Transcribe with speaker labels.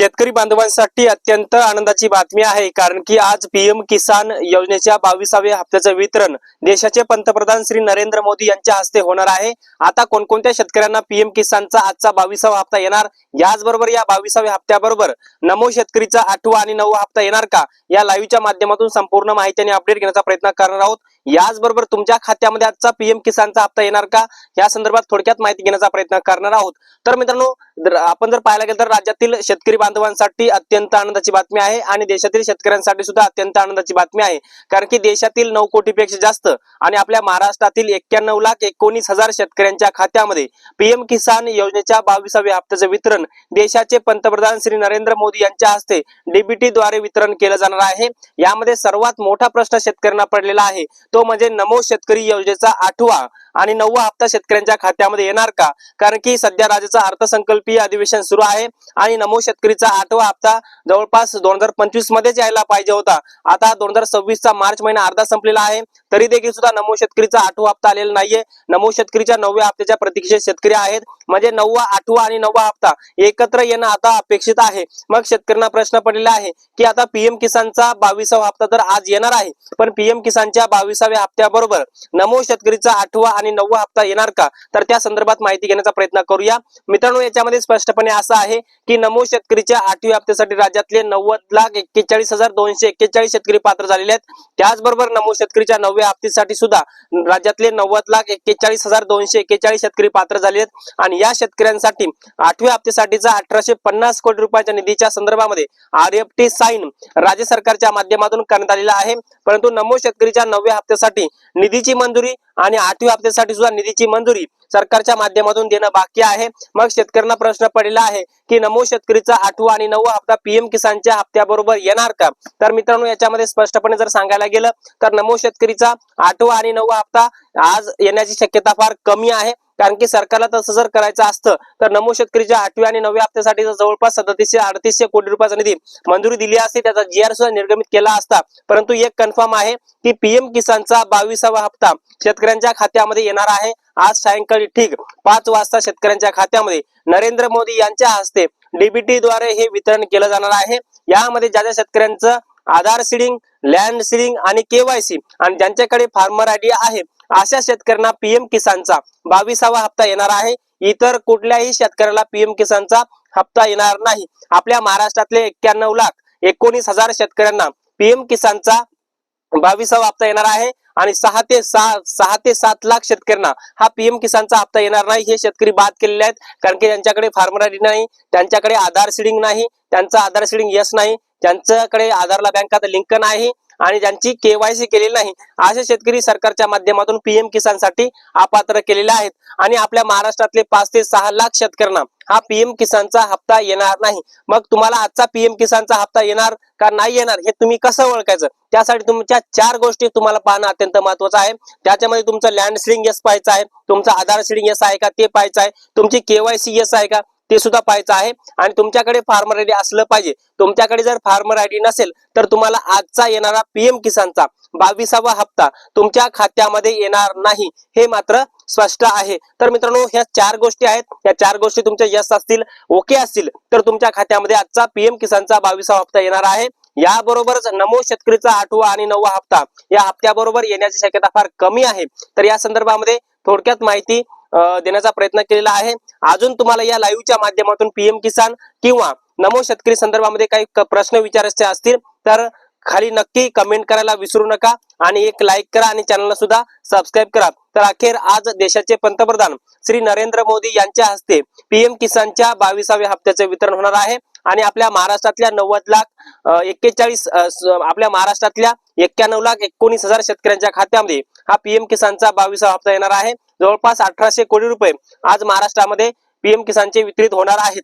Speaker 1: शेतकरी बांधवांसाठी अत्यंत आनंदाची बातमी आहे, कारण की आज पीएम किसान योजनेच्या 22व्या हप्त्याचं वितरण देशाचे पंतप्रधान श्री नरेंद्र मोदी यांच्या हस्ते होणार आहे। आता कोणकोणत्या शेतकऱ्यांना पीएम किसानचा आजचा 22वा हप्ता येणार, याचबरोबर या 22व्या हप्त्याबरोबर नमो शेतकरीचा 8वा आणि 9वा हप्ता येणार का, या लाईव्हच्या माध्यमातून संपूर्ण माहिती आणि अपडेट घेण्याचा प्रयत्न करणार आहोत। याचबरोबर तुमच्या खात्यामध्ये आजचा पीएम किसानचा हप्ता येणार का, या संदर्भात थोडक्यात माहिती घेण्याचा प्रयत्न करणार आहोत। तर मित्रांनो, आपण जर पाहायला गेलं तर राज्यातील शेतकरी बांधवांसाठी अत्यंत आनंदाची बातमी आहे आणि देशातील शेतकऱ्यांसाठी सुद्धा अत्यंत आनंदाची बातमी आहे, कारण की देशातील 9 कोटीपेक्षा जास्त आणि आपल्या महाराष्ट्रातील 91,19,000 शेतकऱ्यांच्या खात्यामध्ये पीएम किसान योजनेच्या 22व्या हप्त्याचे वितरण देशाचे पंतप्रधान श्री नरेंद्र मोदी यांच्या हस्ते डीबीटी द्वारे वितरण केलं जाणार आहे। यामध्ये सर्वात मोठा प्रश्न शेतकऱ्यांना पडलेला आहे, तो म्हणजे नमो शेतकरी योजनेचा 8वा आणि 9वा हप्ता शेतकऱ्यांच्या खात्यामध्ये येणार का, कारण की सध्या राज्याचा अर्थसंकल्पीय अधिवेशन सुरू आहे आणि नमो शेतकरीचा 8वा हप्ता जवळपास 2025 मध्येच यायला पाहिजे होता। आता 2026चा मार्च महिना अर्धा संपलेला आहे, तरी देखील सुद्धा नमो शेतकरीचा 8वा हप्ता आलेला नाहीये। नमो शेतकरीच्या 9व्या हप्त्याच्या प्रतीक्षेत शेतकरी आहेत, म्हणजे 9वा, 8वा आणि 9वा हप्ता एकत्र येणं आता अपेक्षित आहे। मग शेतकऱ्यांना प्रश्न पडलेला आहे की आता पीएम किसानचा 22वा हप्ता तर आज येणार आहे, पण पीएम किसानच्या 22व्या हप्त्याबरोबर नमो शेतकरीचा 8वा आणि 9वा हप्ता येणार का, तर त्या संदर्भात माहिती घेण्याचा प्रयत्न करूया। मित्रांनो, याच्यामध्ये स्पष्टपणे असं आहे की नमो शेतकरीच्या 8व्या हप्त्यासाठी राज्यातले 90,41,241 शेतकरी पात्र झालेले आहेत। त्याचबरोबर नमो शेतकरीच्या 9व्या हप्त्यासाठी सुद्धा राज्यातले 90,41,241 शेतकरी पात्र झाले आहेत आणि या शेतकऱ्यांसाठी 8व्या हप्त्यासाठीचा 1850 कोटी रुपयाच्या निधीच्या संदर्भामध्ये आरएफटी साइन राज्य सरकारच्या माध्यमातून करण्यात आलेला आहे। परंतु नमो शेतकरीच्या 9व्या हप्त्यासाठी निधीची मंजुरी आणि 8व्या हप्त्यासाठी सुद्धा निधीची मंजुरी सरकारच्या माध्यमातून देणं बाकी आहे। मग शेतकऱ्यांना प्रश्न पडलेला आहे की नमो शेतकरीचा 8वा आणि 9वा हप्ता पीएम किसानच्या हप्त्याबरोबर येणार का, तर मित्रांनो, याच्यामध्ये स्पष्टपणे जर सांगायला गेलं तर नमो शेतकरीचा 8वा आणि 9वा हप्ता आज येण्याची शक्यता फार कमी आहे, कारण की सरकारला तसं जर करायचं असतं तर नमो शेतकरीच्या 8व्या आणि 9व्या हप्त्यासाठी जवळपास 3738 कोटी रुपयाचा निधी मंजुरी दिली असती, त्याचा जीआर सुद्धा निर्गमित केला असता। परंतु एक कन्फर्म आहे की पीएम किसानचा 22वा हप्ता शेतकऱ्यांच्या खात्यामध्ये येणार आहे। आज सायंकाळी ठीक 5 वाजता शेतकऱ्यांच्या खात्यामध्ये नरेंद्र मोदी यांच्या हस्ते डीबीटी द्वारे हे वितरण केलं जाणार आहे। यामध्ये ज्या ज्या शेतकऱ्यांचं आधार सीडिंग, लँड सीडिंग आणि केवायसी आणि ज्यांच्याकडे फार्मर आयडी आहे, अशा शेतकऱ्यांना पीएम किसानचा 22वा हप्ता येणार आहे। इतर कुठल्याही शेतकऱ्याला पीएम किसानचा हप्ता येणार नाही। आपल्या महाराष्ट्रातले 91,19,000 शेतकऱ्यांना पीएम किसानचा 22वा हप्ता येणार आहे आणि 6 ते 7 लाख शेतकऱ्यांना हा पीएम किसानचा हप्ता येणार नाही। हे शेतकरी बाद केलेले आहेत, कारण की त्यांच्याकडे फार्मर आयडी नाही, त्यांच्याकडे आधार सीडिंग नाही, त्यांचं आधार सीडिंग यस नाही, ज्यांच्याकडे आधारला बँक खाता लिंक नाही आणि ज्यांची केवायसी केलेली नाही, असे शेतकरी सरकारच्या माध्यमातून पीएम किसान साठी अपात्र केलेले आहेत आणि आपल्या महाराष्ट्रातले 5 ते 6 लाख शेतकऱ्यांना हा पीएम किसानचा हप्ता येणार नाही। मग तुम्हाला आजचा पीएम किसानचा हप्ता येणार का नाही येणार हे तुम्ही कसं ओळखायचं, त्यासाठी तुमच्या 4 गोष्टी तुम्हाला पाहणं अत्यंत महत्त्वाचं आहे। त्याच्यामध्ये तुमचं लँड सीडिंग यस पाहायचं आहे, तुमचं आधार सीडिंग यस आहे का ते पाहायचं आहे, तुमची केवायसी यस आहे का ते सुद्धा पाहायचं आहे आणि तुमच्याकडे फार्मर आयडी असलं पाहिजे। तुमच्याकडे जर फार्मर आयडी नसेल तर तुम्हाला आजचा येणारा पीएम किसानचा 22वा हप्ता तुमच्या खात्यामध्ये येणार नाही, हे मात्र स्पष्ट आहे। तर मित्रांनो, ह्या 4 गोष्टी आहेत, या 4 गोष्टी तुमच्या यस असतील, ओके असतील, तर तुमच्या खात्यामध्ये आजचा पीएम किसानचा 22वा हप्ता येणार आहे। याबरोबरच नमो शेतकरीचा 8वा आणि 9वा हप्ता या हप्त्याबरोबर येण्याची शक्यता फार कमी आहे। तर या संदर्भामध्ये थोडक्यात माहिती देण्याचा प्रयत्न केलेला आहे। अजून तुम्हाला या लाईव्हच्या माध्यमातून पीएम किसान किंवा नमो शेतकरी संदर्भामध्ये काही प्रश्न विचारायचे असतील तर खाली नक्की कमेंट करायला विसरू नका आणि एक लाईक करा आणि चॅनलला सुद्धा सबस्क्राईब करा। तर अखेर आज देशाचे पंतप्रधान श्री नरेंद्र मोदी यांच्या हस्ते पीएम किसानच्या 22व्या हप्त्याचे वितरण होणार आहे आणि आपल्या महाराष्ट्रातल्या 91,19,000 शेतकऱ्यांच्या खात्यामध्ये हा पीएम किसानचा 22वा हप्ता येणार आहे। जवळपास 1800 कोटी रुपये आज महाराष्ट्रामध्ये पीएम किसानचे वितरित होणार आहेत।